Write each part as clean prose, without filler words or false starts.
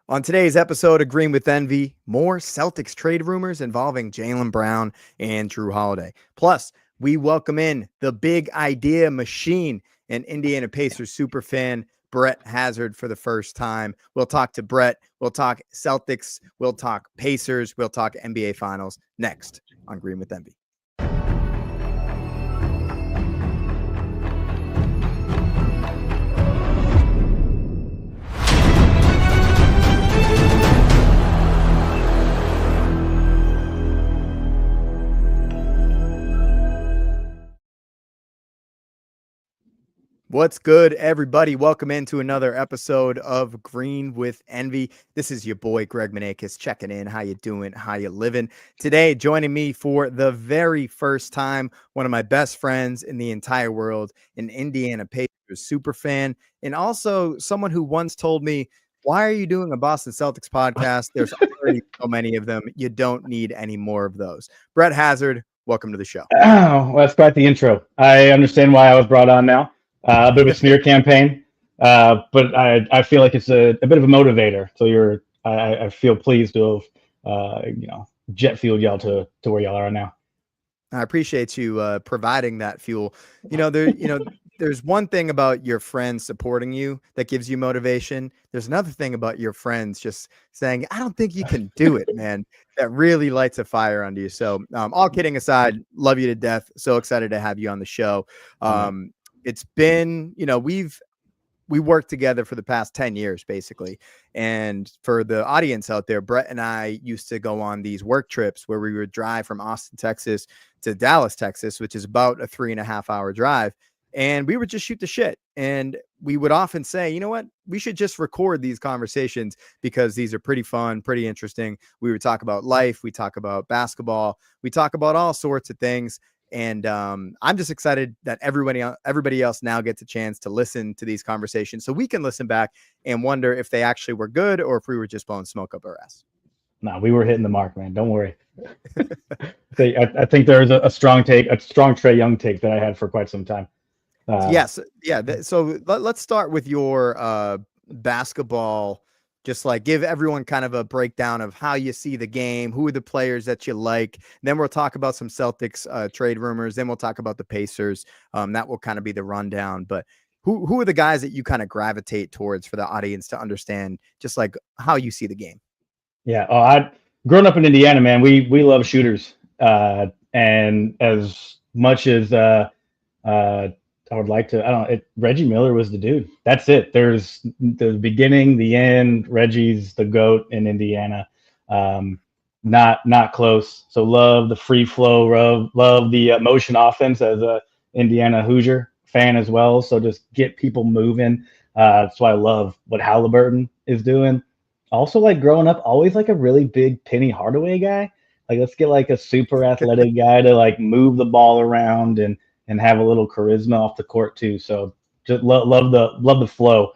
On today's episode of Green with Envy, more Celtics trade rumors involving Jaylen Brown and Drew Holiday. Plus, we welcome in the big idea machine and Indiana Pacers superfan Brett Hazard for the first time. We'll talk to Brett. We'll talk Celtics. We'll talk Pacers. We'll talk NBA Finals next on Green with Envy. What's good, everybody? Welcome into another episode of Green with Envy. This is your boy, Greg Manakis, checking in. How you doing? How you living? Today, joining me for the very first time, one of my best friends in the entire world, an Indiana Pacers super fan, and also someone who once told me, why are you doing a Boston Celtics podcast? There's already so many of them. You don't need any more of those. Brett Hazard, welcome to the show. Oh, well, that's quite the intro. I understand why I was brought on now. A bit of a smear campaign, but I feel like it's a bit of a motivator. So I feel pleased to have jet fueled y'all to where y'all are now. I appreciate you providing that fuel. There's one thing about your friends supporting you that gives you motivation. There's another thing about your friends just saying, I don't think you can do it, man. That really lights a fire under you. So all kidding aside, love you to death. So excited to have you on the show. It's been, we worked together for the past 10 years, basically. And for the audience out there, Brett and I used to go on these work trips where we would drive from Austin, Texas to Dallas, Texas, which is about a 3.5-hour drive. And we would just shoot the shit. And we would often say, you know what, we should just record these conversations because these are pretty fun, pretty interesting. We would talk about life. We talk about basketball. We talk about all sorts of things. And I'm just excited that everybody else now gets a chance to listen to these conversations so we can listen back and wonder if they actually were good or if we were just blowing smoke up our ass. No, we were hitting the mark, man. Don't worry. I think there was a strong Trae Young take that I had for quite some time. Yes. Yeah. So let's start with your basketball. Just like give everyone kind of a breakdown of how you see the game, who are the players that you like. Then we'll talk about some Celtics trade rumors. Then we'll talk about the Pacers. That will kind of be the rundown. But who are the guys that you kind of gravitate towards for the audience to understand just like how you see the game? Yeah. I growing up in Indiana, man, we love shooters. And as much as I would like to, Reggie Miller was the dude. That's it. There's the beginning, the end. Reggie's the GOAT in Indiana. Not close. So love the free flow, love the motion offense as a Indiana Hoosier fan as well. So just get people moving. That's why I love what Halliburton is doing. Also, like growing up, always like a really big Penny Hardaway guy. Like let's get like a super athletic guy to like move the ball around and have a little charisma off the court too. So just love the flow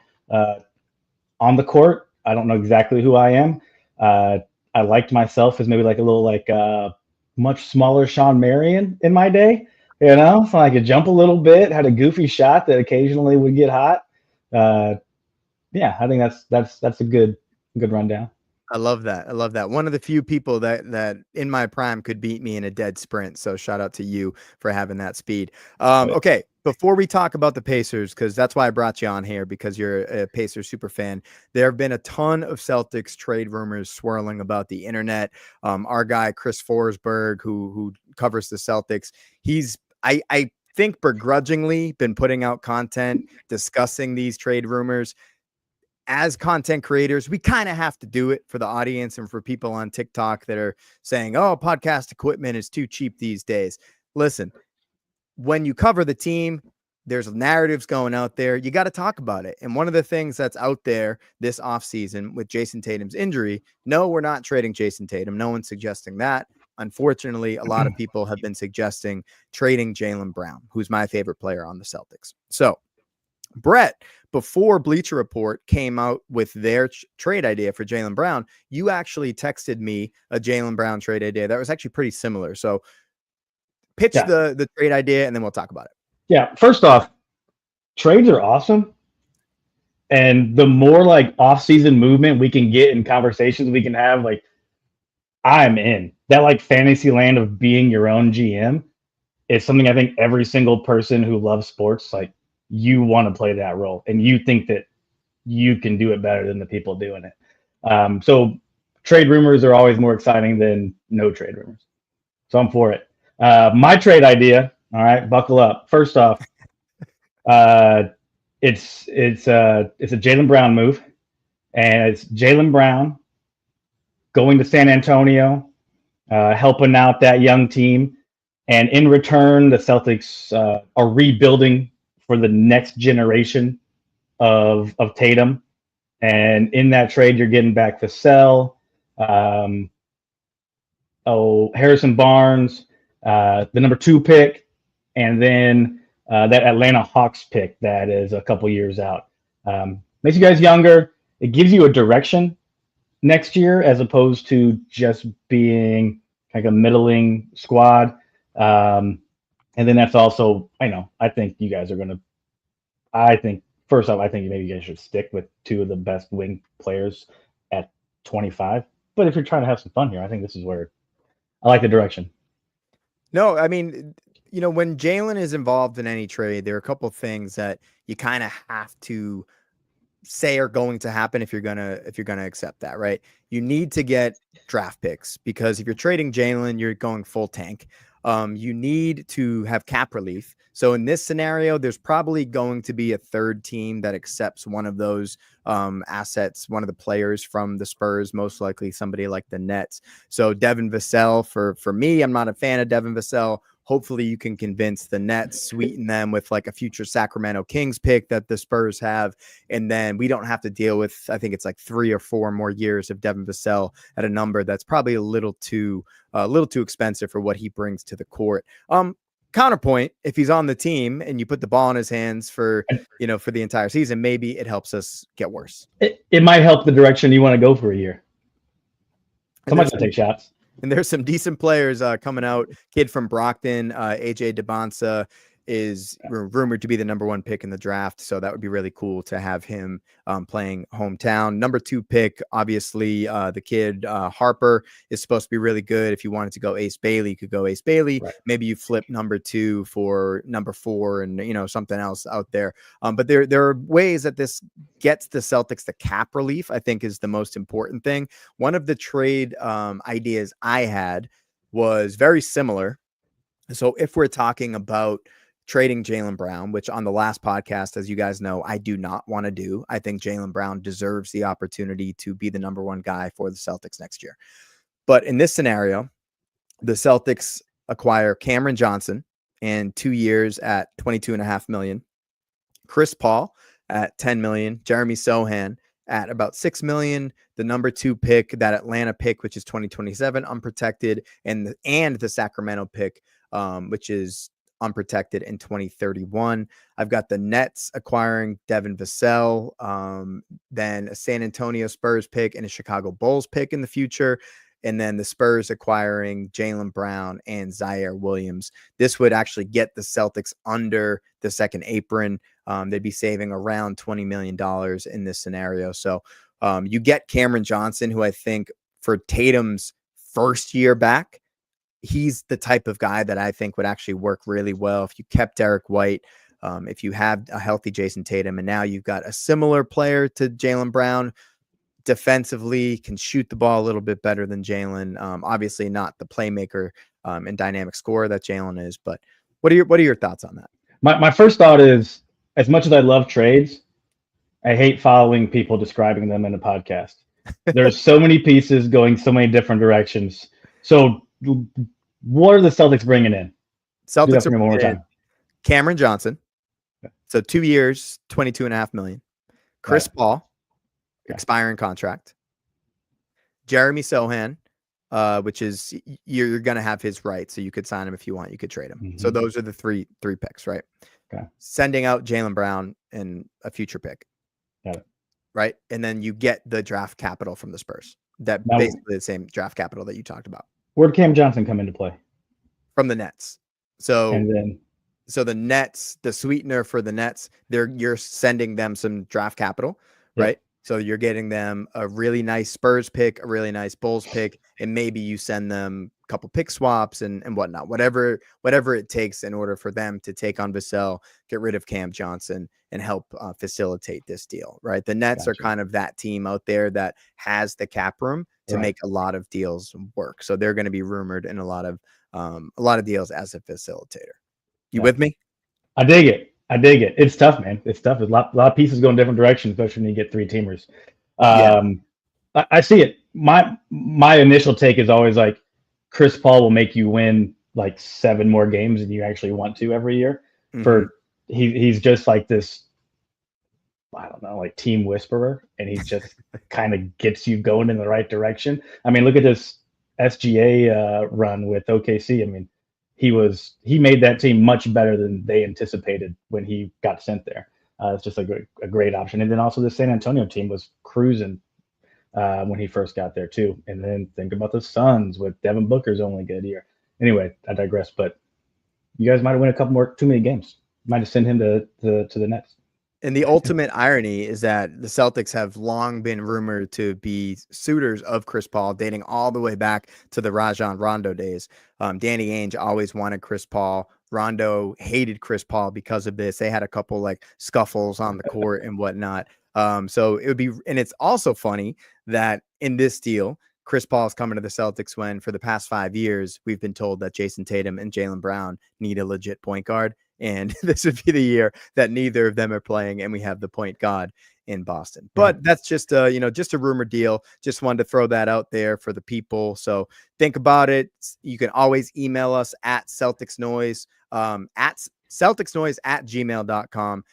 on the court. I don't know exactly who I am. I liked myself as maybe like a little like much smaller Sean Marion in my day, so I could jump a little bit, had a goofy shot that occasionally would get hot. I think that's a good rundown. I love that. I love that. One of the few people that in my prime could beat me in a dead sprint. So shout out to you for having that speed. Okay. Before we talk about the Pacers, because that's why I brought you on here, because you're a Pacers super fan. There have been a ton of Celtics trade rumors swirling about the internet. Our guy, Chris Forsberg, who covers the Celtics, he's, I think begrudgingly been putting out content discussing these trade rumors. As content creators, we kind of have to do it for the audience and for people on TikTok that are saying, oh, podcast equipment is too cheap these days. Listen, when you cover the team, there's narratives going out there. You got to talk about it. And one of the things that's out there this offseason with Jason Tatum's injury, no, we're not trading Jason Tatum. No one's suggesting that. Unfortunately, a lot of people have been suggesting trading Jaylen Brown, who's my favorite player on the Celtics. So, Brett, before Bleacher Report came out with their trade idea for Jaylen Brown, you actually texted me a Jaylen Brown trade idea that was actually pretty similar. So pitch the trade idea and then we'll talk about it. Yeah. First off, trades are awesome. And the more like off-season movement we can get and conversations we can have, like I'm in that like fantasy land of being your own GM. It's something I think every single person who loves sports, like you want to play that role and you think that you can do it better than the people doing it. So trade rumors are always more exciting than no trade rumors. So I'm for it. My trade idea. All right, buckle up. First off, it's a Jaylen Brown move, and it's Jaylen Brown going to San Antonio, helping out that young team, and in return, the Celtics are rebuilding for the next generation of Tatum. And in that trade, you're getting back Vassell, Harrison Barnes, the number 2 pick, and then that Atlanta Hawks pick that is a couple years out. Makes you guys younger. It gives you a direction next year as opposed to just being like a middling squad. And then that's also, I think you guys are going to, first off, I think maybe you guys should stick with 2 of the best wing players at 25. But if you're trying to have some fun here, I think this is where I like the direction. No, I mean, when Jaylen is involved in any trade, there are a couple of things that you kind of have to say are going to happen if you're gonna accept that, right? You need to get draft picks because if you're trading Jaylen, you're going full tank. You need to have cap relief. So in this scenario, there's probably going to be a third team that accepts one of those assets, one of the players from the Spurs, most likely somebody like the Nets. So Devin Vassell, for me, I'm not a fan of Devin Vassell. Hopefully you can convince the Nets, sweeten them with like a future Sacramento Kings pick that the Spurs have. And then we don't have to deal with, I think it's like 3 or 4 more years of Devin Vassell at a number that's probably a little too expensive for what he brings to the court. Counterpoint, if he's on the team and you put the ball in his hands for the entire season, maybe it helps us get worse. It might help the direction you want to go for a year. Somebody's going to take shots. And there's some decent players coming out. Kid from Brockton, AJ DeBonsa, is rumored to be the number 1 pick in the draft. So that would be really cool to have him playing hometown. Number 2 pick, obviously, the kid Harper is supposed to be really good. If you wanted to go Ace Bailey, you could go Ace Bailey. Right. Maybe you flip number 2 for number 4 and, something else out there. But there are ways that this gets the Celtics the cap relief, I think is the most important thing. One of the trade ideas I had was very similar. So if we're talking about trading Jaylen Brown, which on the last podcast, as you guys know, I do not want to do. I think Jaylen Brown deserves the opportunity to be the number 1 guy for the Celtics next year. But in this scenario, the Celtics acquire Cameron Johnson and 2 years at $22.5 million, Chris Paul at $10 million, Jeremy Sohan at about $6 million, the number 2 pick, that Atlanta pick, which is 2027 unprotected, and the Sacramento pick, which is unprotected in 2031. I've got the Nets acquiring Devin Vassell, then a San Antonio Spurs pick and a Chicago Bulls pick in the future. And then the Spurs acquiring Jaylen Brown and Zaire Williams. This would actually get the Celtics under the second apron. They'd be saving around $20 million in this scenario. So you get Cameron Johnson, who I think for Tatum's first year back, he's the type of guy that I think would actually work really well if you kept Derek White, if you have a healthy Jason Tatum, and now you've got a similar player to Jaylen Brown, defensively can shoot the ball a little bit better than Jaylen. Obviously not the playmaker and dynamic scorer that Jaylen is, but what are your thoughts on that? My first thought is, as much as I love trades, I hate following people describing them in a podcast. There's so many pieces going so many different directions. So what are the Celtics bringing in? Celtics are one more time. Cameron Johnson. So 2 years, $22.5 million. Chris Paul, expiring contract. Jeremy Sohan, which is you're going to have his right. So you could sign him if you want. You could trade him. Mm-hmm. So those are the three picks, right? Okay. Sending out Jaylen Brown and a future pick. Got it. Right. And then you get the draft capital from the Spurs. That basically the same draft capital that you talked about. Where'd Cam Johnson come into play? From the Nets. So and then So the Nets, the sweetener for the Nets, you're sending them some draft capital, Yeah, right? So you're getting them a really nice Spurs pick, a really nice Bulls pick, and maybe you send them a couple pick swaps and whatnot, whatever it takes in order for them to take on Vassell, get rid of Cam Johnson, and help facilitate this deal, right? The Nets are gotcha. kind of that team out there that has the cap room to Right. make a lot of deals work. So they're going to be rumored in a lot of deals as a facilitator. You Yeah. with me? I dig it. I dig it. It's tough, man. It's tough. There's a lot of pieces going different directions, especially when you get three teamers. Yeah. I see it. My initial take is always like Chris Paul will make you win like 7 more games than you actually want to every year. Mhm. He's just like this, I don't know, like team whisperer, and he just kind of gets you going in the right direction. I mean, look at this SGA run with OKC. I mean, he made that team much better than they anticipated when he got sent there. It's just a great option. And then also the San Antonio team was cruising when he first got there too. And then think about the Suns with Devin Booker's only good year. Anyway, I digress. But you guys might have won a couple more too many games. Might have sent him to the Nets. And the ultimate irony is that the Celtics have long been rumored to be suitors of Chris Paul, dating all the way back to the Rajon Rondo days. Danny Ainge always wanted Chris Paul. Rondo hated Chris Paul because of this. They had a couple like scuffles on the court and whatnot. So it would be, and it's also funny that in this deal, Chris Paul is coming to the Celtics when for the past 5 years, we've been told that Jason Tatum and Jaylen Brown need a legit point guard. And this would be the year that neither of them are playing, and we have the point guard in Boston. But that's just just a rumor deal. Just wanted to throw that out there for the people. So think about it. You can always email us at Celtics Noise, at CelticsNoise@gmail.com.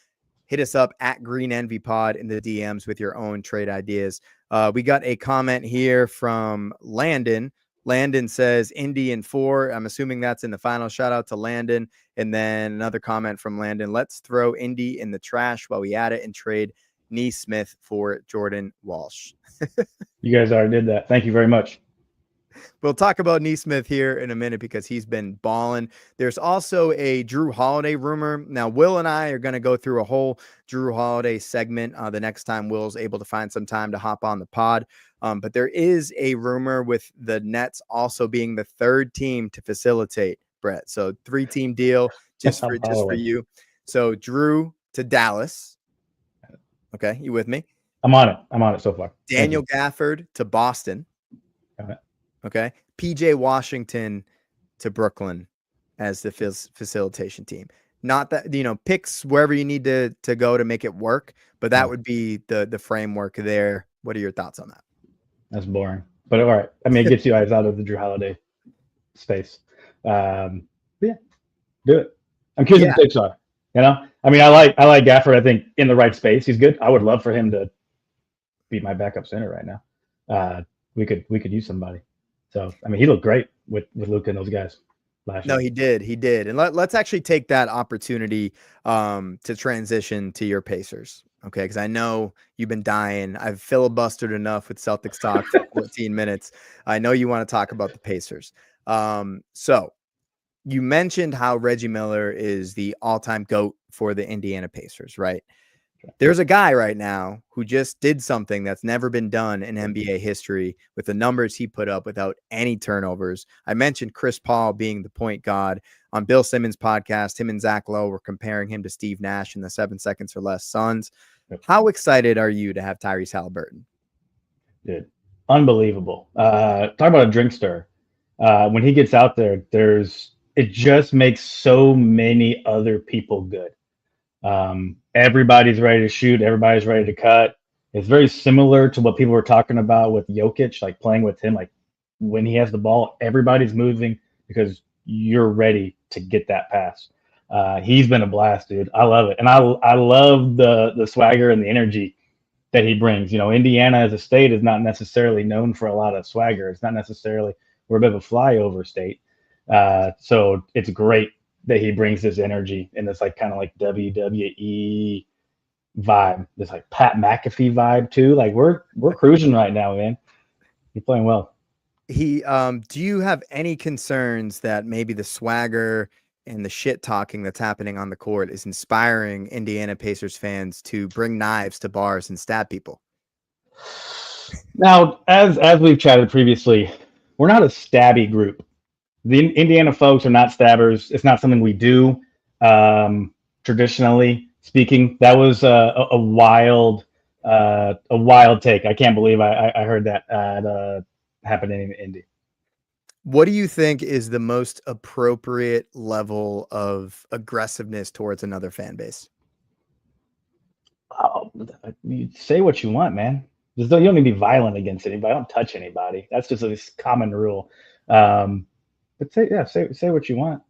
Hit us up at Green Envy Pod in the DMs with your own trade ideas. We got a comment here from Landon. Landon says Indy in 4. I'm assuming that's in the final. Shout out to Landon. And then another comment from Landon. Let's throw Indy in the trash while we at it and trade Neesmith for Jordan Walsh. You guys already did that. Thank you very much. We'll talk about Neesmith here in a minute because he's been balling. There's also a Drew Holiday rumor. Now, Will and I are going to go through a whole Drew Holiday segment the next time Will's able to find some time to hop on the pod. But there is a rumor with the Nets also being the third team to facilitate, Brett. So 3-team deal just for you. So Drew to Dallas. Okay, you with me? I'm on it so far. Daniel Gafford to Boston. Okay. PJ Washington to Brooklyn as the facilitation team. Not that, picks wherever you need to go to make it work, but that would be the framework there. What are your thoughts on that? That's boring, but all right. I mean, it gets you guys out of the Drew Holiday space. Yeah, do it. I'm curious what the picks are. I mean, I like Gafford. I think in the right space, he's good. I would love for him to be my backup center right now. We could use somebody. So, I mean, he looked great with Luka and those guys last year. No, he did. And let's actually take that opportunity to transition to your Pacers. Okay, because I know you've been dying. I've filibustered enough with Celtics talk for 14 minutes. I know you want to talk about the Pacers. So you mentioned how Reggie Miller is the all-time GOAT for the Indiana Pacers, right? There's a guy right now who just did something that's never been done in NBA history with the numbers he put up without any turnovers. I mentioned Chris Paul being the point guard on Bill Simmons' podcast. Him and Zach Lowe were comparing him to Steve Nash in the 7 seconds or less Suns. How excited are you to have Tyrese Halliburton? Dude, unbelievable. Talk about a drink stir. When he gets out there, it just makes so many other people good. Everybody's ready to shoot. Everybody's ready to cut. It's very similar to what people were talking about with Jokic, like playing with him. Like when he has the ball, everybody's moving because you're ready to get that pass. He's been a blast, dude. I love it. And I love the swagger and the energy that he brings. Indiana as a state is not necessarily known for a lot of swagger. It's not necessarily, we're a bit of a flyover state. So it's great that he brings this energy and this like kind of like WWE vibe, this like Pat McAfee vibe too. Like we're cruising right now, man. You're playing well. Do you have any concerns that maybe the swagger and the shit talking that's happening on the court is inspiring Indiana Pacers fans to bring knives to bars and stab people. Now, as we've chatted previously, we're not a stabby group. The Indiana folks are not stabbers. It's not something we do. Traditionally speaking, that was a wild take. I can't believe I heard that happening in Indy. What do you think is the most appropriate level of aggressiveness towards another fan base? Oh, you say what you want, man. You don't need to be violent against anybody. Don't touch anybody. That's just a common rule. But say what you want.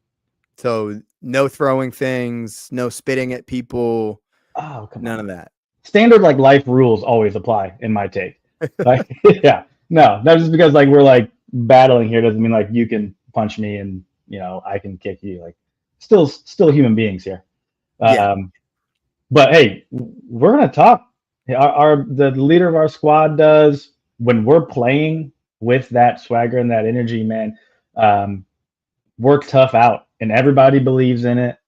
So no throwing things, no spitting at people. Oh, come none on. of that. Standard like life rules always apply in my take. Like, yeah, no, not just because like we're like battling here doesn't mean like you can punch me and I can kick you. Like, still human beings here. Yeah. But hey, we're gonna talk. The leader of our squad does when we're playing with that swagger and that energy, man. Work tough out, and everybody believes in it.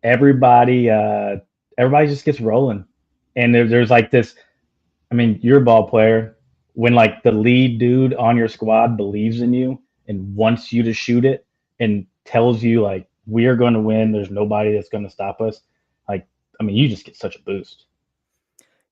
Everybody just gets rolling, and there's like this. I mean, you're a ball player. When like the lead dude on your squad believes in you and wants you to shoot it and tells you like we are going to win, there's nobody that's going to stop us. Like, I mean, you just get such a boost.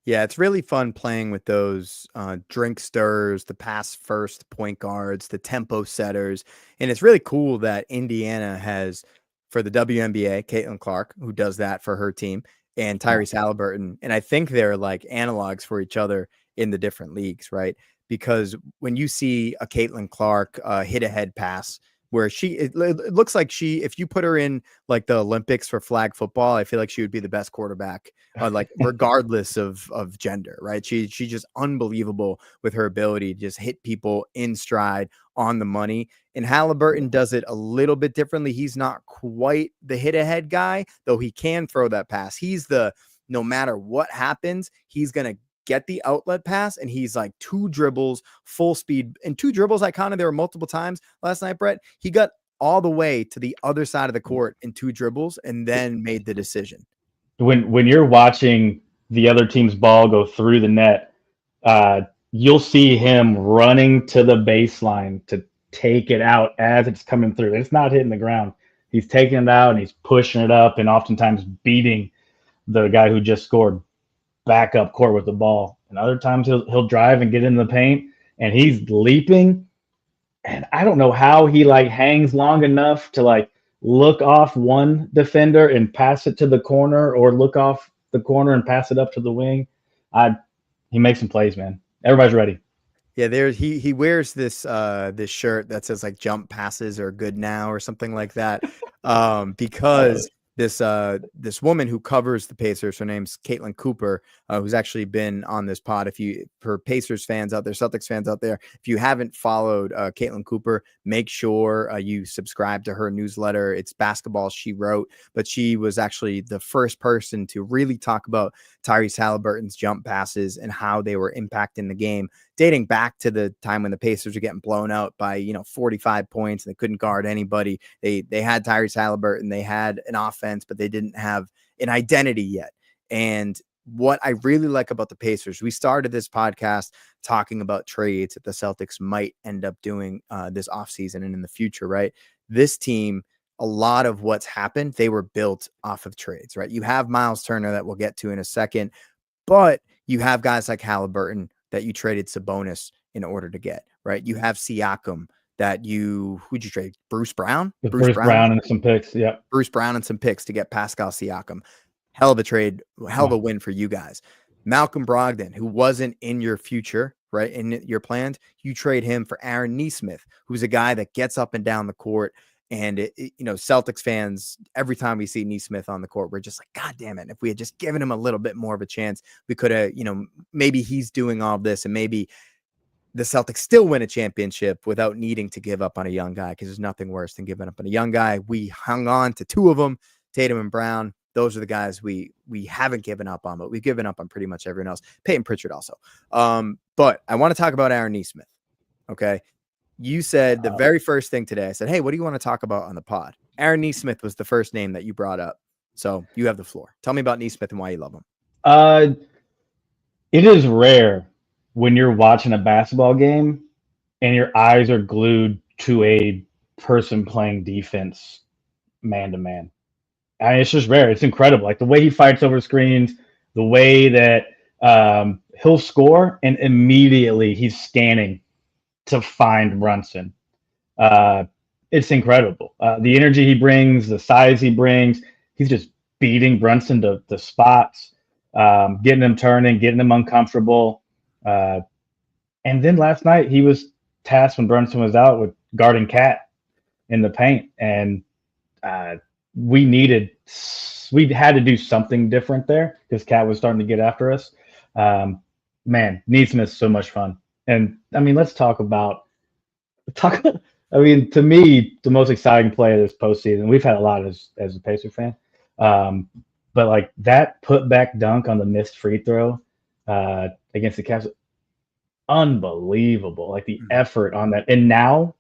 Yeah, it's really fun playing with those drink stirrers, the pass first point guards, the tempo setters. And it's really cool that Indiana has, for the WNBA, Caitlin Clark, who does that for her team, and Tyrese Halliburton. And I think they're like analogs for each other in the different leagues, right? Because when you see a Caitlin Clark hit a head pass, where it looks like if you put her in like the Olympics for flag football, I feel like she would be the best quarterback, like regardless of gender, right? She's just unbelievable with her ability to just hit people in stride on the money. And Halliburton does it a little bit differently. He's not quite the hit ahead guy, though he can throw that pass. He's no matter what happens, he's going to get the outlet pass, and he's like 2 dribbles, full speed. And 2 dribbles, I counted there were multiple times last night, Brett. He got all the way to the other side of the court in 2 dribbles and then made the decision. When you're watching the other team's ball go through the net, you'll see him running to the baseline to take it out as it's coming through. It's not hitting the ground. He's taking it out and he's pushing it up and oftentimes beating the guy who just scored back up court with the ball. And other times he'll drive and get in the paint and he's leaping. And I don't know how he like hangs long enough to like look off one defender and pass it to the corner, or look off the corner and pass it up to the wing. He makes some plays, man. Everybody's ready. Yeah, he wears this this shirt that says like jump passes are good now or something like that. Because this woman who covers the Pacers, her name's Caitlin Cooper, who's actually been on this pod. For Pacers fans out there, Celtics fans out there, if you haven't followed Caitlin Cooper, make sure you subscribe to her newsletter. It's Basketball She Wrote, but she was actually the first person to really talk about Tyrese Halliburton's jump passes and how they were impacting the game, dating back to the time when the Pacers were getting blown out by 45 points and they couldn't guard anybody. They had Tyrese Halliburton, they had an offense, but they didn't have an identity yet. And what I really like about the Pacers, we started this podcast talking about trades that the Celtics might end up doing this offseason and in the future, right? This team, a lot of what's happened, they were built off of trades, right? You have Miles Turner that we'll get to in a second, but you have guys like Halliburton that you traded Sabonis in order to get, right? You have Siakam who'd you trade? Bruce Brown? Bruce Brown and some picks. Yeah. Bruce Brown and some picks to get Pascal Siakam. Hell of a trade, hell of a win for you guys. Malcolm Brogdon, who wasn't in your future, right? In your plans, you trade him for Aaron Nesmith, who's a guy that gets up and down the court. And Celtics fans, every time we see Nesmith on the court, we're just like, God damn it. If we had just given him a little bit more of a chance, we could have, maybe he's doing all this and maybe the Celtics still win a championship without needing to give up on a young guy, because there's nothing worse than giving up on a young guy. We hung on to 2 of them, Tatum and Brown. Those are the guys we haven't given up on, but we've given up on pretty much everyone else. Peyton Pritchard also. But I want to talk about Aaron Nesmith. Okay. You said the very first thing today, I said, hey, what do you want to talk about on the pod? Aaron Neesmith was the first name that you brought up. So you have the floor. Tell me about Neesmith and why you love him. It is rare when you're watching a basketball game and your eyes are glued to a person playing defense man to man. And it's just rare. It's incredible. Like the way he fights over screens, the way that he'll score and immediately he's scanning to find Brunson. It's incredible. The energy he brings, the size he brings, he's just beating Brunson to spots, getting him turning, getting him uncomfortable. And then last night he was tasked when Brunson was out with guarding Cat in the paint. And we had to do something different there because Cat was starting to get after us. Man, Neesmith's so much fun. And I mean, let's talk. I mean, to me, the most exciting play of this postseason. We've had a lot as a Pacer fan, but like that putback dunk on the missed free throw against the Cavs, unbelievable. Like the effort on that. And now,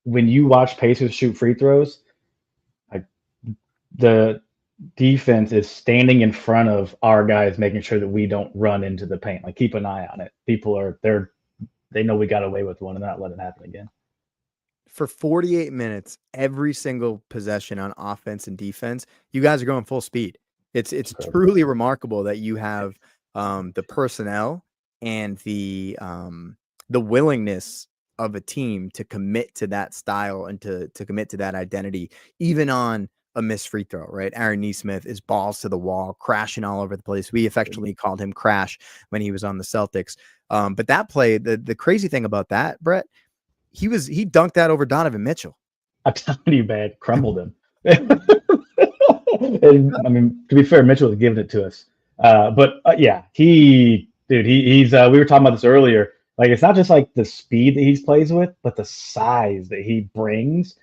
when you watch Pacers shoot free throws, like the defense is standing in front of our guys, making sure that we don't run into the paint. Like keep an eye on it. People are there. They know we got away with one and not let it happen again. For 48 minutes, every single possession on offense and defense, you guys are going full speed. It's truly remarkable that you have the personnel and the willingness of a team to commit to that style and to commit to that identity, even on a missed free throw, right? Aaron Neesmith is balls to the wall, crashing all over the place. We affectionately called him Crash when he was on the Celtics. But that play, the crazy thing about that, Brett, he dunked that over Donovan Mitchell. I'm telling you, man, crumbled him. And, I mean, to be fair, Mitchell was giving it to us. But yeah, he's we were talking about this earlier. Like, it's not just like the speed that he plays with, but the size that he brings.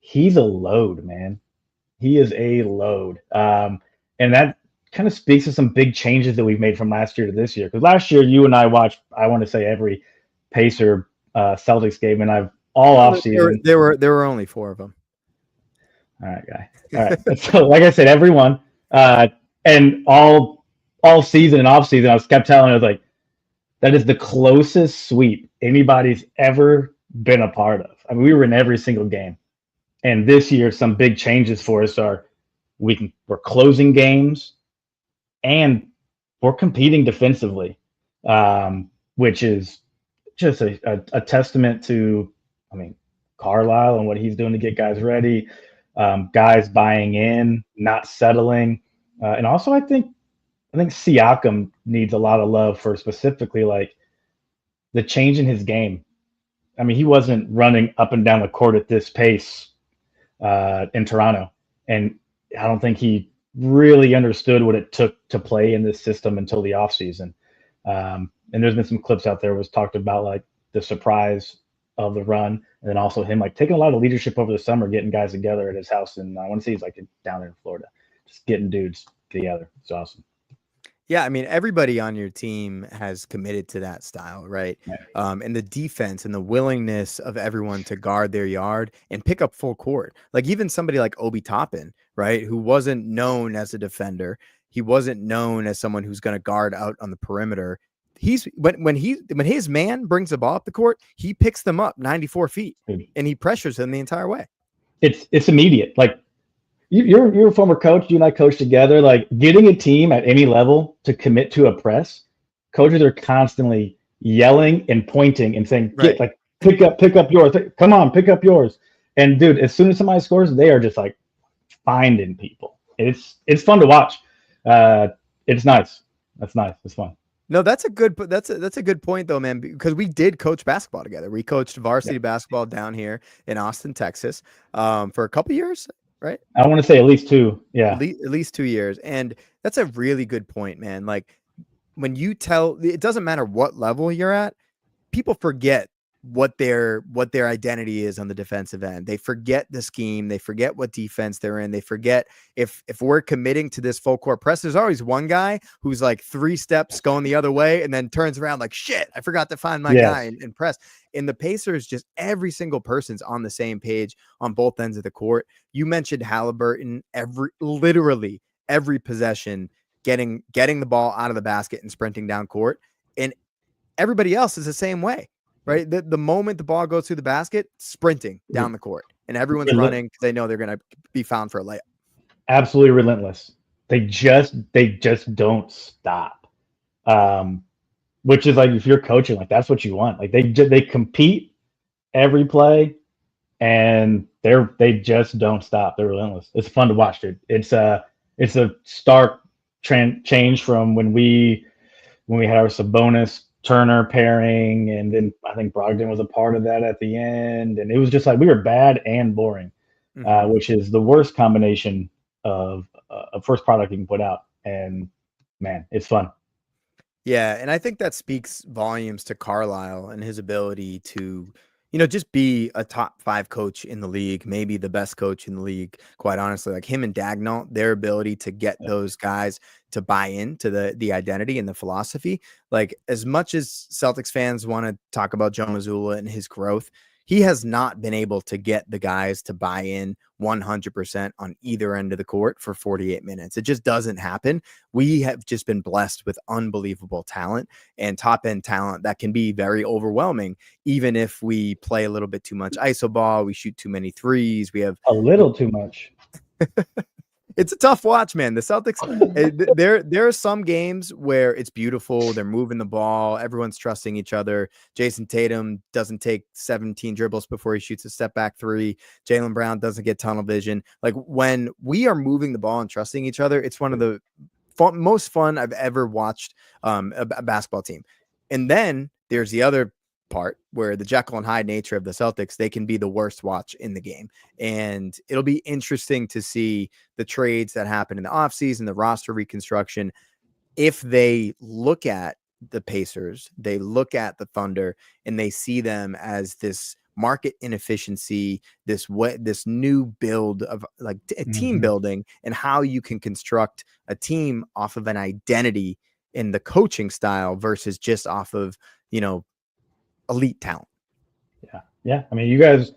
He's a load, man. He is a load. And that kind of speaks to some big changes that we've made from last year to this year. Because last year, you and I watched, I want to say, every Pacer Celtics game, and I've all offseason. There were only 4 of them. All right, guy. All right. So, like I said, everyone, and all season and off season, I was kept telling, I was like, that is the closest sweep anybody's ever been a part of. I mean, we were in every single game. And this year, some big changes for us are we're closing games and we're competing defensively, which is just a testament to, I mean, Carlisle and what he's doing to get guys ready, guys buying in, not settling. And also, I think Siakam needs a lot of love for specifically like the change in his game. I mean, he wasn't running up and down the court at this pace in Toronto. And I don't think he really understood what it took to play in this system until the offseason. And there's been some clips out there was talked about like the surprise of the run, and then also him like taking a lot of leadership over the summer, getting guys together at his house. And I want to see he's like down there in Florida, just getting dudes together. It's awesome. Yeah, I mean, everybody on your team has committed to that style, right? Yeah. And the defense and the willingness of everyone to guard their yard and pick up full court. Like even somebody like Obi Toppin, right, who wasn't known as a defender. He wasn't known as someone who's going to guard out on the perimeter. He's when his man brings the ball up the court, he picks them up 94 feet and he pressures them the entire way. It's immediate. Like, you're a former coach. You and I coached together. Like getting a team at any level to commit to a press, coaches are constantly yelling and pointing and saying, "Get like pick up yours. Come on, pick up yours." And dude, as soon as somebody scores, they are just like finding people. It's fun to watch. It's nice. That's nice. It's fun. No, that's a good point though, man, because we did coach basketball together. We coached varsity basketball down here in Austin, Texas, for a couple years. Right? I want to say at least 2. Yeah. At least 2 years. And that's a really good point, man. Like when you it doesn't matter what level you're at, people forget what their identity is on the defensive end. They forget the scheme. They forget what defense they're in. They forget if we're committing to this full court press, there's always one guy who's like 3 steps going the other way and then turns around like, shit, I forgot to find my guy and press. In the Pacers, just every single person's on the same page on both ends of the court. You mentioned Halliburton, literally every possession, getting the ball out of the basket and sprinting down court. And everybody else is the same way. Right. The moment the ball goes through the basket, sprinting down the court, and everyone's running because they know they're going to be found for a layup. Absolutely relentless. They just don't stop. Which is like, if you're coaching, like that's what you want. Like they compete every play, and they just don't stop. They're relentless. It's fun to watch, dude. It's a stark change from when we had our Sabonis Turner pairing, and then I think Brogdon was a part of that at the end, and it was just like we were bad and boring, which is the worst combination of a first product you can put out. And man, it's fun. Yeah, and I think that speaks volumes to Carlisle and his ability to, just be a top 5 coach in the league, maybe the best coach in the league, quite honestly. Like him and Dagnall, their ability to get those guys to buy into the identity and the philosophy. Like, as much as Celtics fans want to talk about Joe Mazzulla and his growth, he has not been able to get the guys to buy in 100% on either end of the court for 48 minutes. It just doesn't happen. We have just been blessed with unbelievable talent and top end talent that can be very overwhelming. Even if we play a little bit too much iso ball, we shoot too many threes. We have a little too much. It's a tough watch, man. The Celtics, there are some games where it's beautiful. They're moving the ball. Everyone's trusting each other. Jason Tatum doesn't take 17 dribbles before he shoots a step back 3. Jaylen Brown doesn't get tunnel vision. Like, when we are moving the ball and trusting each other, it's one of the most fun I've ever watched a basketball team. And then there's the other part where the Jekyll and Hyde nature of the Celtics, they can be the worst watch in the game. And it'll be interesting to see the trades that happen in the offseason, the roster reconstruction. If they look at the Pacers, they look at the Thunder, and they see them as this market inefficiency, this new build of like team building, and how you can construct a team off of an identity in the coaching style versus just off of, elite talent. Yeah. I mean, you guys,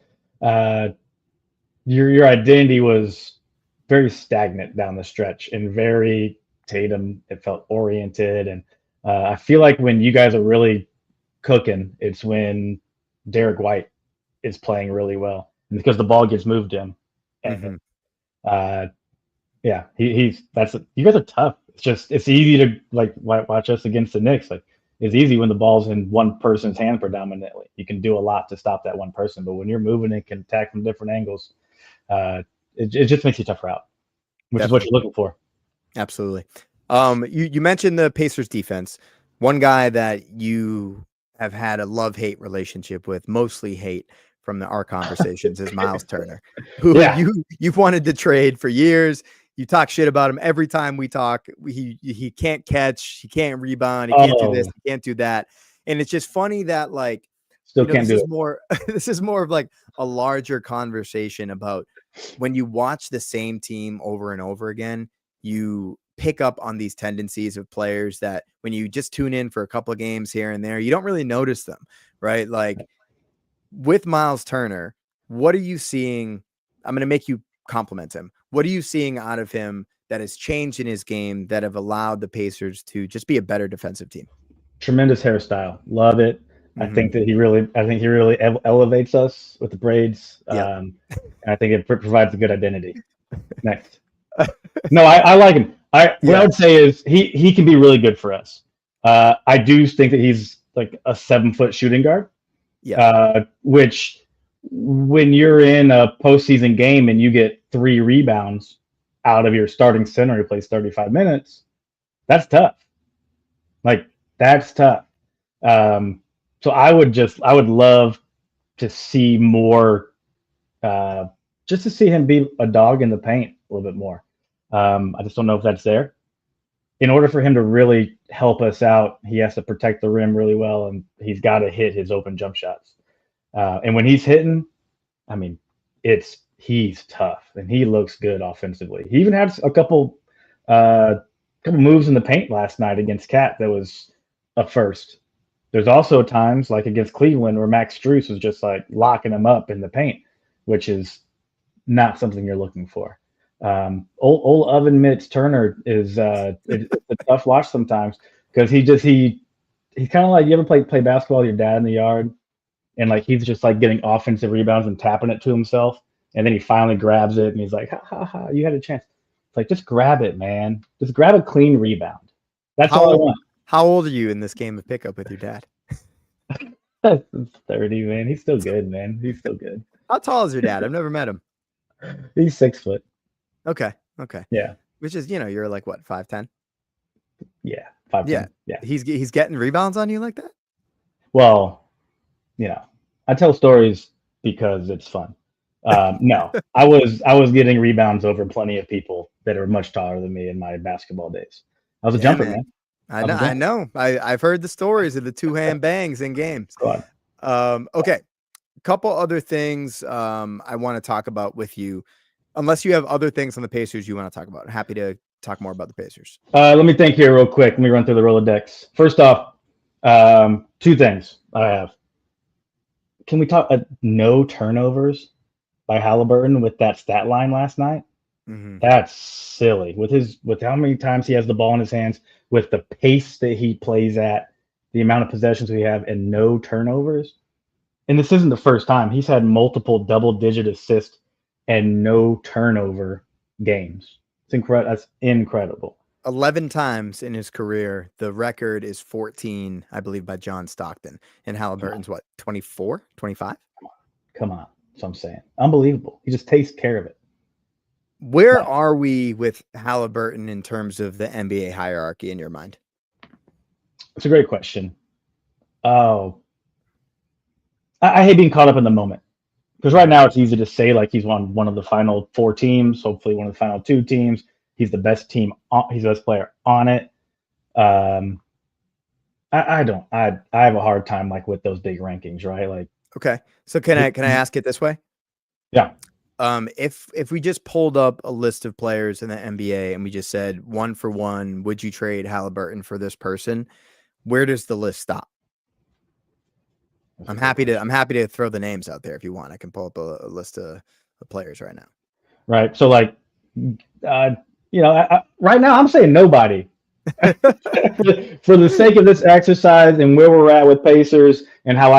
your identity was very stagnant down the stretch and very Tatum. It felt oriented, and I feel like when you guys are really cooking, it's when Derek White is playing really well, and because the ball gets moved to him. And you guys are tough. It's easy to like watch us against the Knicks. Like, it's easy when the ball's in one person's hand predominantly. You can do a lot to stop that one person, but when you're moving and can attack from different angles, it just makes you a tough route, which Definitely. Is what you're looking for. Absolutely. You mentioned the Pacers defense. One guy that you have had a love-hate relationship with, mostly hate from our conversations, is Miles Turner, who you've wanted to trade for years. You talk shit about him every time we talk. He can't catch, he can't rebound, he can't do this, he can't do that. And it's just funny that, like, still can't do it. This is more of like a larger conversation about when you watch the same team over and over again, you pick up on these tendencies of players that when you just tune in for a couple of games here and there, you don't really notice them, right? Like, with Miles Turner, what are you seeing? I'm going to make you compliment him. What are you seeing out of him that has changed in his game that have allowed the Pacers to just be a better defensive team? Tremendous hairstyle. Love it. I think he really elevates us with the braids. And I think it provides a good identity. Next. No, I like him. What I would say is he can be really good for us. I do think that he's like a 7-foot shooting guard. Which, when you're in a postseason game and you get 3 rebounds out of your starting center who plays 35 minutes, that's tough. Like, that's tough. So I would love to see more, just to see him be a dog in the paint a little bit more. I just don't know if that's there. In order for him to really help us out, he has to protect the rim really well, and he's got to hit his open jump shots. And when he's hitting, I mean, he's tough and he looks good offensively. He even had a couple moves in the paint last night against Cat that was a first. There's also times like against Cleveland where Max Strus was just like locking him up in the paint, which is not something you're looking for. Old Oven Mitts Turner is it's a tough watch sometimes because he's kind of like, you ever play basketball with your dad in the yard, and like he's just like getting offensive rebounds and tapping it to himself, and then he finally grabs it and he's like, ha ha ha, you had a chance. It's like, just grab it, man. Just grab a clean rebound. That's all I want. How old are you in this game of pickup with your dad? 30, man. He's still good, man. He's still good. How tall is your dad? I've never met him. He's 6 foot. Okay. Yeah. Which is, you're like what, 5'10"? Yeah. 5'10". Yeah. He's getting rebounds on you like that? Well, I tell stories because it's fun. No, I was getting rebounds over plenty of people that are much taller than me in my basketball days. I was a jumper, man. I know. I've heard the stories of the 2-hand bangs in games. Okay. Couple other things I want to talk about with you. Unless you have other things on the Pacers you want to talk about. Happy to talk more about the Pacers. Let me think here real quick. Let me run through the Rolodex. First off, 2 things I have. Can we talk no turnovers by Halliburton with that stat line last night? Mm-hmm. That's silly. With how many times he has the ball in his hands, with the pace that he plays at, the amount of possessions we have, and no turnovers. And this isn't the first time. He's had multiple double-digit assists and no turnover games. It's incredible. That's incredible. 11 times in his career. The record is 14, I believe, by John Stockton. And Halliburton's what, 24, 25? Come on. That's what I'm saying. Unbelievable. He just takes care of it. Where are we with Halliburton in terms of the NBA hierarchy in your mind? It's a great question. Oh, I hate being caught up in the moment. Because right now it's easy to say like he's on one of the final 4 teams, hopefully one of the final 2 teams. He's the best team. He's the best player on it. I have a hard time like with those big rankings, right? Like, okay. So can I ask it this way? Yeah. If we just pulled up a list of players in the NBA and we just said 1 for 1, would you trade Halliburton for this person? Where does the list stop? I'm happy to throw the names out there if you want. I can pull up a list of players right now. Right. So like, right now I'm saying nobody. For the sake of this exercise and where we're at with Pacers and how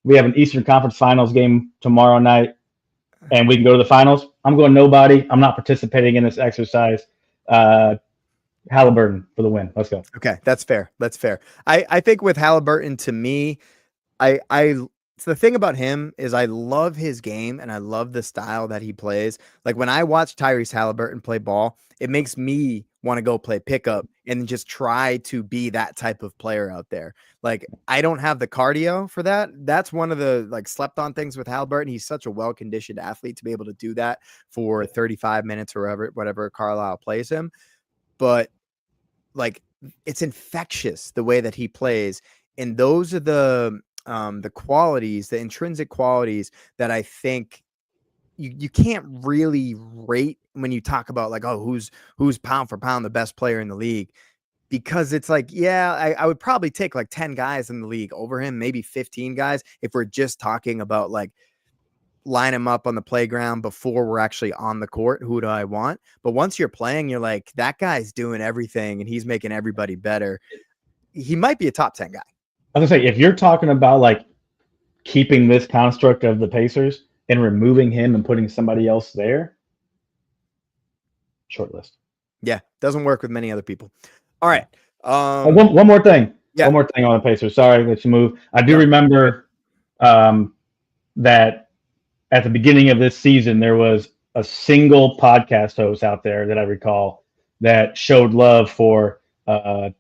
we have an Eastern Conference Finals game tomorrow night and we can go to the finals. I'm going nobody. I'm not participating in this exercise. Halliburton for the win. Let's go. Okay. That's fair. I think with Halliburton, to me, the thing about him is I love his game and I love the style that he plays. Like when I watch Tyrese Halliburton play ball, it makes me want to go play pickup and just try to be that type of player out there. Like I don't have the cardio for that. That's one of the like slept on things with Halliburton. He's such a well-conditioned athlete to be able to do that for 35 minutes or whatever Carlisle plays him. But like it's infectious the way that he plays. And those are the qualities, the intrinsic qualities that I think you can't really rate when you talk about like, oh, who's pound for pound the best player in the league, because it's like, yeah, I would probably take like 10 guys in the league over him, maybe 15 guys. If we're just talking about like line him up on the playground before we're actually on the court, who do I want? But once you're playing, you're like, that guy's doing everything and he's making everybody better. He might be a top 10 guy. I was gonna say, if you're talking about like keeping this construct of the Pacers and removing him and putting somebody else there, short list. Yeah, doesn't work with many other people. All right. One more thing. Yeah. One more thing on the Pacers. Sorry that you move. I do remember that at the beginning of this season, there was a single podcast host out there that I recall that showed love for a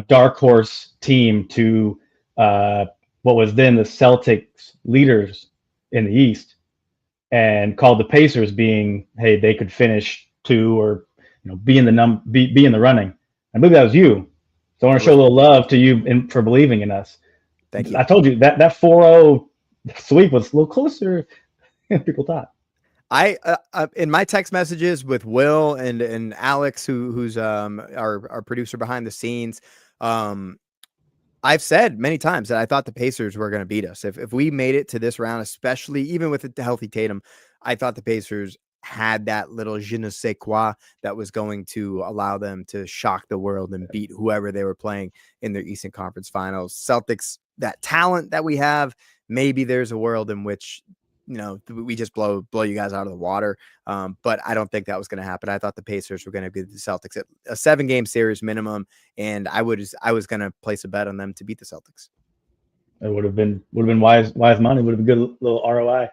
dark horse team to what was then the Celtics leaders in the East, and called the Pacers being, hey, they could finish 2 or be in the running. I believe that was you. So I want to show a little love to you for believing in us. Thank you. I told you that 4-0 sweep was a little closer than people thought. I in my text messages with Will and Alex, who's our producer behind the scenes, I've said many times that I thought the Pacers were going to beat us. If we made it to this round, especially even with the healthy Tatum, I thought the Pacers had that little je ne sais quoi that was going to allow them to shock the world and beat whoever they were playing in their Eastern Conference Finals. Celtics, that talent that we have, maybe there's a world in which we just blow you guys out of the water. But I don't think that was going to happen. I thought the Pacers were going to beat the Celtics at a 7-game series minimum, and I was going to place a bet on them to beat the Celtics. It would have been wise money. Would have been good little ROI.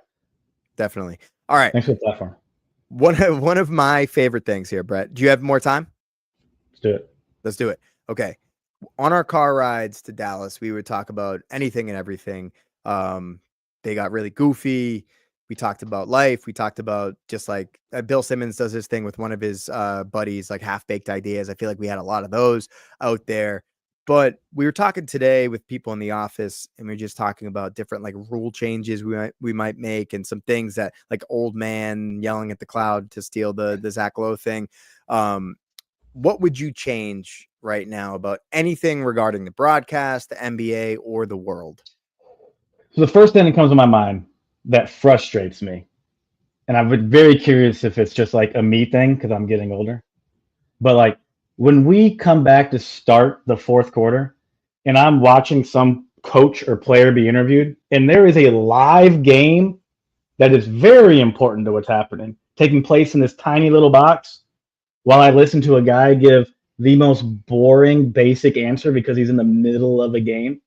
Definitely. All right. Thanks for the platform. One of my favorite things here, Brett. Do you have more time? Let's do it. Okay. On our car rides to Dallas, we would talk about anything and everything. They got really goofy. We talked about life. We talked about just like Bill Simmons does his thing with one of his buddies, like half-baked ideas. I feel like we had a lot of those out there. But we were talking today with people in the office, and we are just talking about different like rule changes we might make, and some things that like old man yelling at the cloud to steal the Zach Lowe thing. What would you change right now about anything regarding the broadcast, the NBA, or the world? So the first thing that comes to my mind that frustrates me, and I'm very curious if it's just like a me thing because I'm getting older, but like when we come back to start the fourth quarter and I'm watching some coach or player be interviewed and there is a live game that is very important to what's happening taking place in this tiny little box while I listen to a guy give the most boring basic answer because he's in the middle of a game,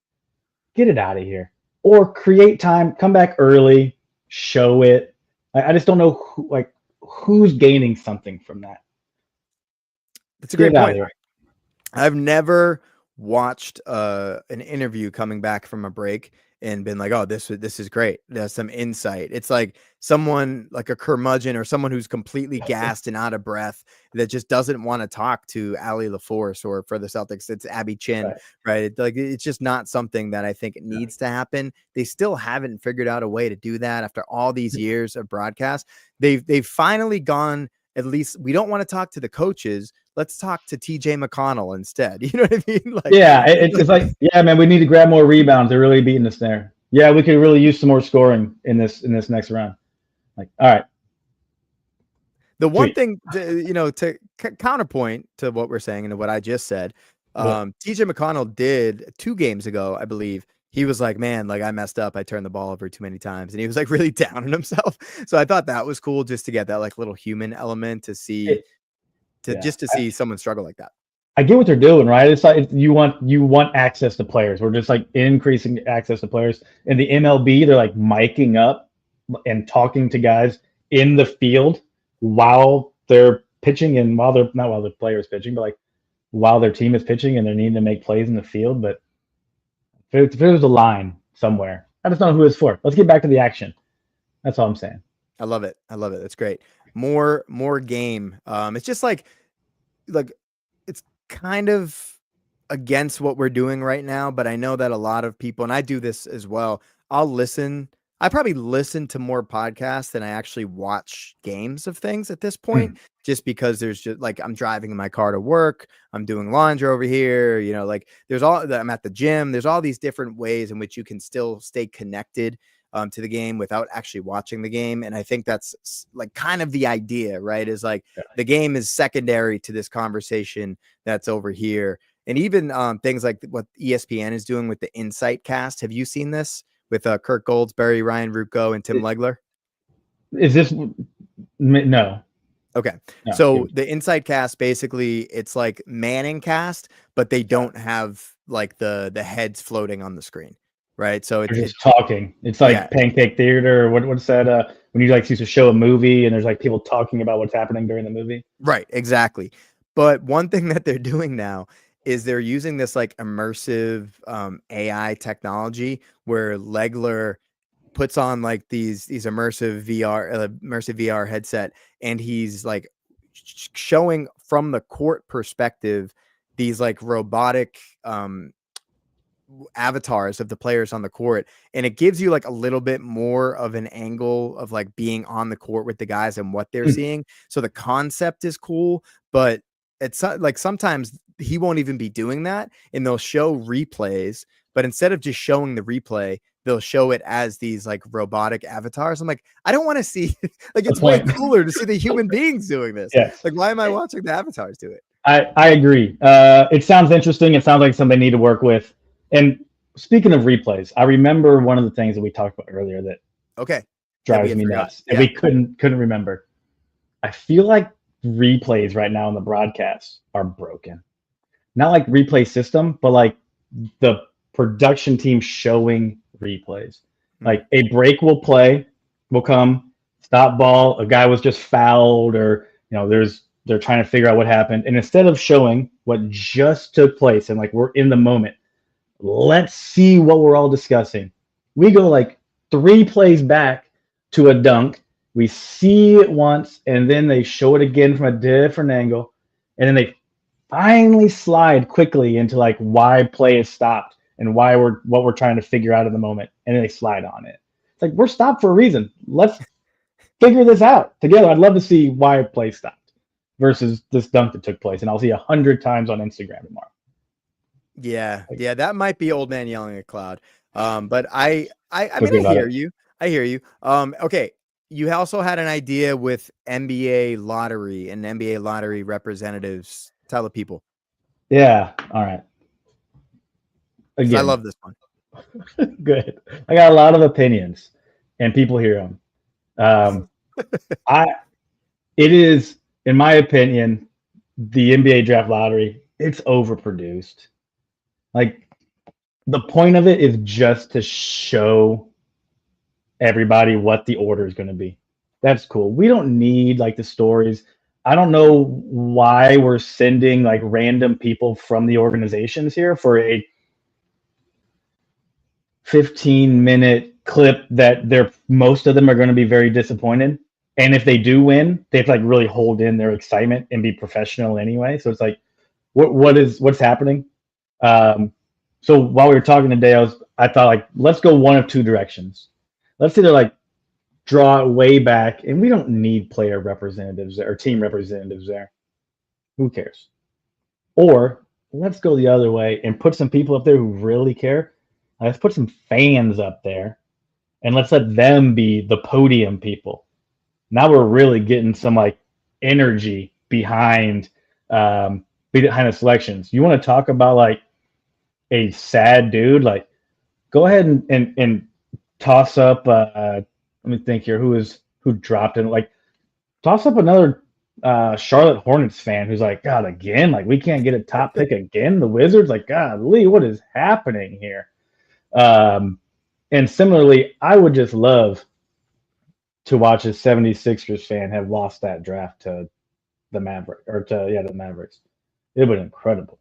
get it out of here. Or create time, come back early, show it. I just don't know who's gaining something from that. That's a great point. I've never watched an interview coming back from a break and been like, oh, this is great. There's some insight. It's like someone like a curmudgeon or someone who's completely gassed and out of breath that just doesn't want to talk to Allie LaForce, or for the Celtics, it's Abby Chin, right? Like it's just not something that I think it needs to happen. They still haven't figured out a way to do that after all these years of broadcast. They've finally gone, at least we don't want to talk to the coaches. Let's talk to TJ McConnell instead. You know what I mean? Like, yeah, it's like, yeah, man, we need to grab more rebounds. They're really beating us there. Yeah, we could really use some more scoring in this next round. Like, all right. The one thing, to counterpoint to what we're saying and what I just said, TJ McConnell did 2 games ago, I believe. He was like, man, like I messed up. I turned the ball over too many times. And he was like really down on himself. So I thought that was cool just to get that like little human element to see. Just to see someone struggle like that. I get what they're doing, right? It's like you want access to players. We're just like increasing access to players. In the MLB, they're like miking up and talking to guys in the field while they're pitching and not while the player is pitching, but like while their team is pitching and they're needing to make plays in the field. But if there's a line somewhere, I just don't know who it's for. Let's get back to the action. That's all I'm saying. I love it. That's great. More game. It's just like it's kind of against what we're doing right now, but I know that a lot of people, and I do this as well, I probably listen to more podcasts than I actually watch games of things at this point, just because there's just like, I'm driving in my car to work, I'm doing laundry over here, like I'm at the gym. There's all these different ways in which you can still stay connected to the game without actually watching the game. And I think that's like kind of the idea, right? Is like the game is secondary to this conversation that's over here. And even things like what ESPN is doing with the Insight Cast. Have you seen this with Kirk Goldsberry, Ryan Ruocco, and Tim Legler? Is this no? Okay. So the Insight Cast, basically it's like Manning Cast, but they don't have like the heads floating on the screen. Right. So it's talking. It's like Pancake Theater, or what's that? When you like used to show a movie and there's like people talking about what's happening during the movie. Right. Exactly. But one thing that they're doing now is they're using this like immersive AI technology where Legler puts on like these immersive VR headset, and he's like showing from the court perspective these like robotic avatars of the players on the court, and it gives you like a little bit more of an angle of like being on the court with the guys and what they're seeing. So the concept is cool, but it's like sometimes he won't even be doing that, and they'll show replays, but instead of just showing the replay, they'll show it as these like robotic avatars. I'm like, I don't want to see like it's way cooler to see the human beings doing this. Yes. Like, why am I watching the avatars do it? I agree. It sounds interesting. It sounds like something they need to work with. And speaking of replays, I remember one of the things that we talked about earlier that drives me nuts. And we couldn't remember. I feel like replays right now in the broadcast are broken. Not like replay system, but like the production team showing replays. Like a break will come, stop ball, a guy was just fouled, or they're trying to figure out what happened. And instead of showing what just took place and like we're in the moment, let's see what we're all discussing. We go like 3 plays back to a dunk. We see it once, and then they show it again from a different angle. And then they finally slide quickly into like why play is stopped and what we're trying to figure out in the moment. And then they slide on it. It's like, we're stopped for a reason. Let's figure this out together. I'd love to see why play stopped versus this dunk that took place. And I'll see 100 times on Instagram tomorrow. Yeah, that might be old man yelling at cloud. But I mean, I hear you. Okay. You also had an idea with NBA lottery and NBA lottery representatives. Tell the people. Yeah. All right. Again, I love this one. Good. I got a lot of opinions, and people hear them. It is, in my opinion, the NBA draft lottery. It's overproduced. Like, the point of it is just to show everybody what the order is going to be. That's cool. We don't need like the stories. I don't know why we're sending like random people from the organizations here for a 15-minute clip that most of them are going to be very disappointed. And if they do win, they have to like really hold in their excitement and be professional anyway. So it's like, what's happening? So while we were talking today, I thought like, let's go one of 2 directions. Let's either like draw it way back, and we don't need player representatives or team representatives there. Who cares? Or let's go the other way and put some people up there who really care. Let's put some fans up there, and let's let them be the podium people. Now we're really getting some like energy behind the selections. You want to talk about like a sad dude? Like, go ahead and toss up. Let me think here. Who dropped in? Like, toss up another Charlotte Hornets fan who's like, God, again? Like, we can't get a top pick again? The Wizards? Like, golly, what is happening here? And similarly, I would just love to watch a 76ers fan have lost that draft to the Mavericks. The Mavericks. It would have been incredible.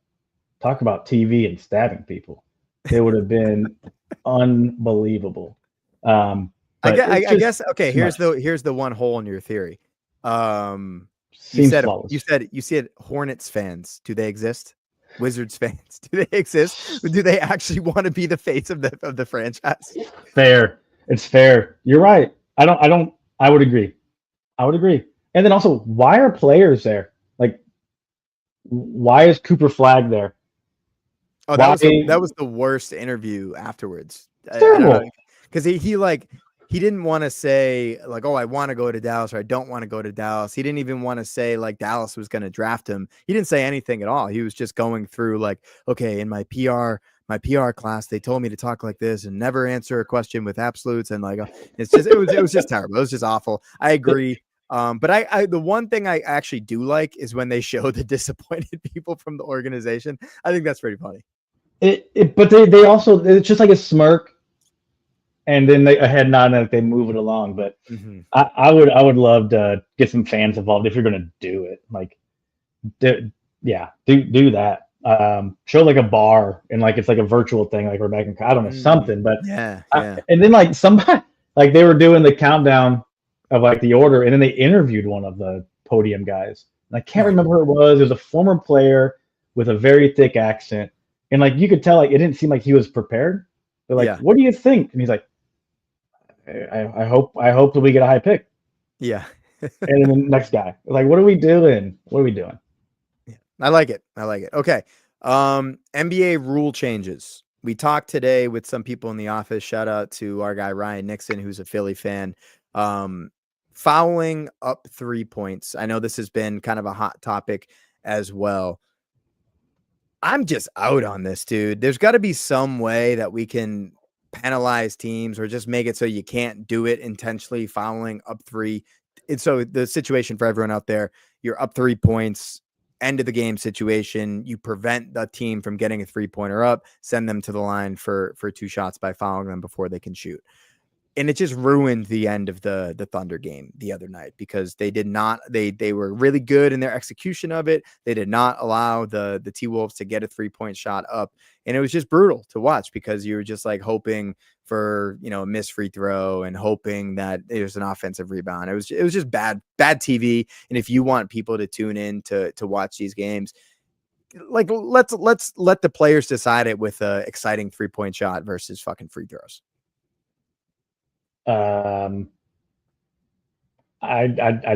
Talk about TV and stabbing people. It would have been unbelievable. I guess okay. Here's the one hole in your theory. You said Hornets fans. Do they exist? Wizards fans. Do they exist? Do they actually want to be the face of the franchise? Fair. It's fair. You're right. I would agree. And then also, why are players there? Like, why is Cooper Flagg there? Oh, that was the worst interview afterwards. Terrible. Because he didn't want to say like, oh, I want to go to Dallas, or I don't want to go to Dallas. He didn't even want to say like Dallas was going to draft him. He didn't say anything at all. He was just going through like, okay, in my PR class, they told me to talk like this and never answer a question with absolutes. And like, it was just terrible. It was just awful. I agree. But I the one thing I actually do like is when they show the disappointed people from the organization. I think that's pretty funny. But they also, it's just like a smirk, and then a head nod, and they move it along. But I would love to get some fans involved if you're going to do it. Like, do that. Show like a bar, and like it's like a virtual thing, like we're back in, I don't know, something. But and then like somebody, like they were doing the countdown of like the order, and then they interviewed one of the podium guys. And I can't remember who it was. It was a former player with a very thick accent, And like you could tell, like it didn't seem like he was prepared. They're like, Yeah. "What do you think?" And he's like, I hope that we get a high pick." Yeah. And then the next guy, like, "What are we doing? What are we doing?" Yeah. I like it. I like it. Okay. NBA rule changes. We talked today with some people in the office. Shout out to our guy Ryan Nixon, who's a Philly fan. Fouling up 3 points. I know this has been kind of a hot topic as well. I'm just out on this, dude. There's got to be some way that we can penalize teams or just make it so you can't do it intentionally, fouling up 3. And so the situation for everyone out there, you're up 3 points, end of the game situation. You prevent the team from getting a 3-pointer up, send them to the line for 2 shots by fouling them before they can shoot. And it just ruined the end of the Thunder game the other night because they did not, they were really good in their execution of it. They did not allow the T-Wolves to get a 3-point shot up. And it was just brutal to watch because you were just like hoping for, a missed free throw and hoping that there's an offensive rebound. It was just bad TV. And if you want people to tune in to watch these games, like let's let the players decide it with a exciting 3-point shot versus fucking free throws. I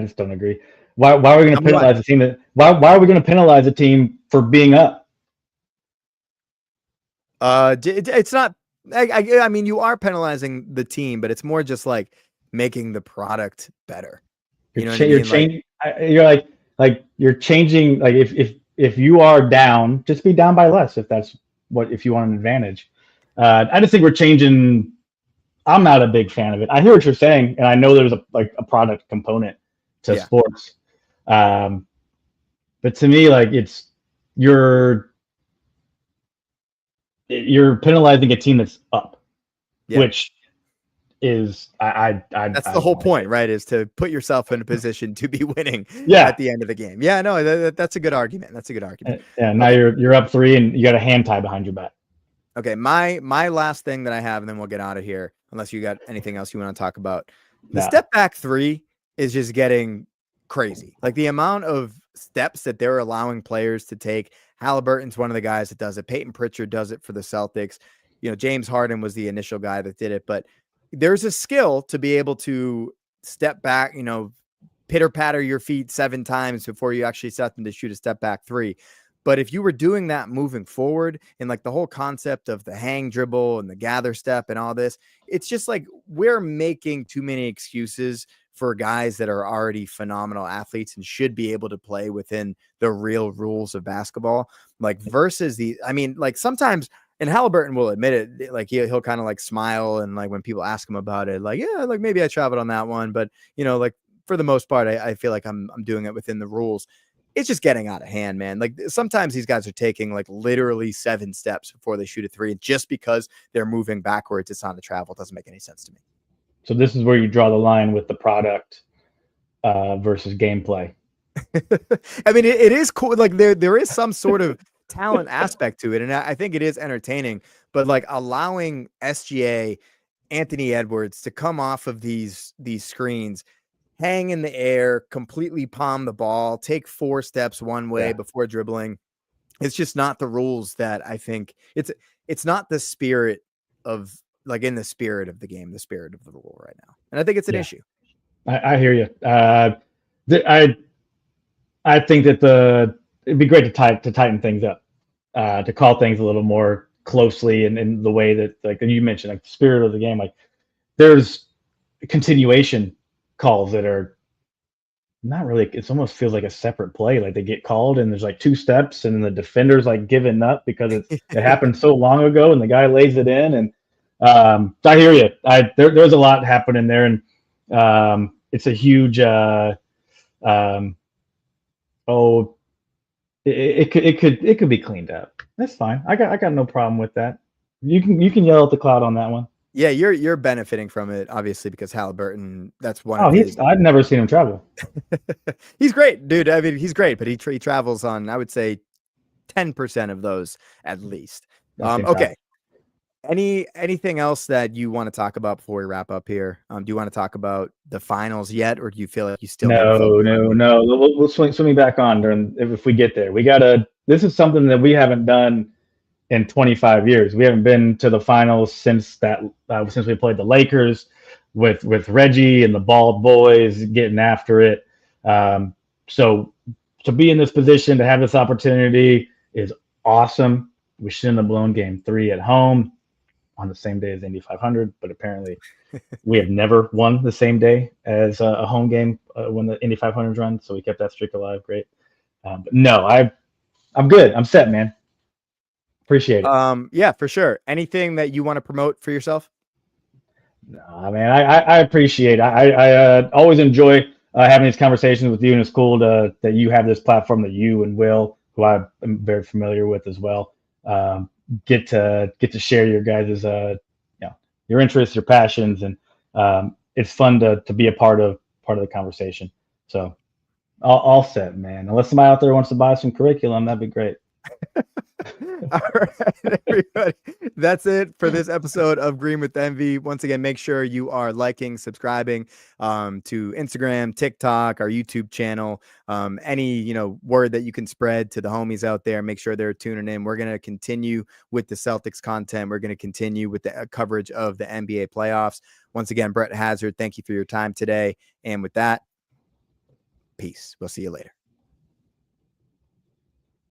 just don't agree. Why are we going to penalize a team why are we going to penalize a team for being up? It's not. I mean, you are penalizing the team, but it's more just like making the product better. You know what I mean? You're you're changing. Like if you are down, just be down by less. If you want an advantage. I just think we're changing. I'm not a big fan of it. I hear what you're saying, and I know there's a product component to sports. But to me, like you're penalizing a team that's up, which is that's the whole point, right? Is to put yourself in a position to be winning at the end of the game. Yeah, no, that's a good argument. That's a good argument. Yeah, now you're up 3 and you got a hand tie behind your back. Okay, my last thing that I have, and then we'll get out of here, unless you got anything else you want to talk about. The step back 3 is just getting crazy. Like the amount of steps that they're allowing players to take. Halliburton's one of the guys that does it. Peyton Pritchard does it for the Celtics. James Harden was the initial guy that did it, but there's a skill to be able to step back, pitter patter your feet 7 times before you actually set them to shoot a step back 3. But if you were doing that moving forward and like the whole concept of the hang dribble and the gather step and all this, it's just like we're making too many excuses for guys that are already phenomenal athletes and should be able to play within the real rules of basketball. Like versus sometimes, and Halliburton will admit it, like he'll kind of like smile and like when people ask him about it, like, yeah, like maybe I traveled on that one, but like for the most part, I feel like I'm doing it within the rules. It's just getting out of hand, man. Like sometimes these guys are taking like literally 7 steps before they shoot a 3. And just because they're moving backwards, it's on the travel. It doesn't make any sense to me. So this is where you draw the line with the product versus gameplay. I mean, it is cool. Like there is some sort of talent aspect to it. And I think it is entertaining, but like allowing SGA, Anthony Edwards to come off of these screens, hang in the air, completely palm the ball, take 4 steps one way before dribbling. It's just not the rules that I think it's not the spirit of like in the spirit of the game, the spirit of the rule right now. And I think it's an issue. I hear you. I think that it'd be great to tighten things up, to call things a little more closely and in the way that like you mentioned, like the spirit of the game, like there's continuation calls that are not really, it almost feels like a separate play. Like they get called and there's like 2 steps and the defender's like giving up because it happened so long ago and the guy lays it in. And I hear you. There's a lot happening there. And it's a huge, it could be cleaned up. That's fine. I got no problem with that. You can yell at the cloud on that one. Yeah, you're benefiting from it, obviously, because Halliburton, that's one. I've never seen him travel. He's great, dude. I mean, he's great, but he travels on, I would say, 10% of those at least. Okay. Anything else that you want to talk about before we wrap up here? Do you want to talk about the finals yet, or do you feel like you still? No. We'll swing back on if we get there. This is something that we haven't done in 25 years. We haven't been to the finals since we played the Lakers with Reggie and the Bald Boys getting after it. So to be in this position, to have this opportunity is awesome. We shouldn't have blown game 3 at home on the same day as Indy 500, but apparently we have never won the same day as a home game when the Indy 500s run. So we kept that streak alive. Great. But no, I'm good. I'm set, man. Appreciate it. Yeah, for sure. Anything that you want to promote for yourself? No, I mean, I appreciate it. I always enjoy having these conversations with you, and it's cool that you have this platform that you and Will, who I'm very familiar with as well, get to share your guys' your interests, your passions, and it's fun to be a part of the conversation. So all set, man. Unless somebody out there wants to buy some curriculum, that'd be great. All right, everybody. That's it for this episode of Green with Envy. Once again, make sure you are liking, subscribing to Instagram, TikTok, our YouTube channel. Any word that you can spread to the homies out there, make sure they're tuning in. We're going to continue with the Celtics content. We're going to continue with the coverage of the NBA playoffs. Once again, Brett Hazard, thank you for your time today. And with that, peace. We'll see you later.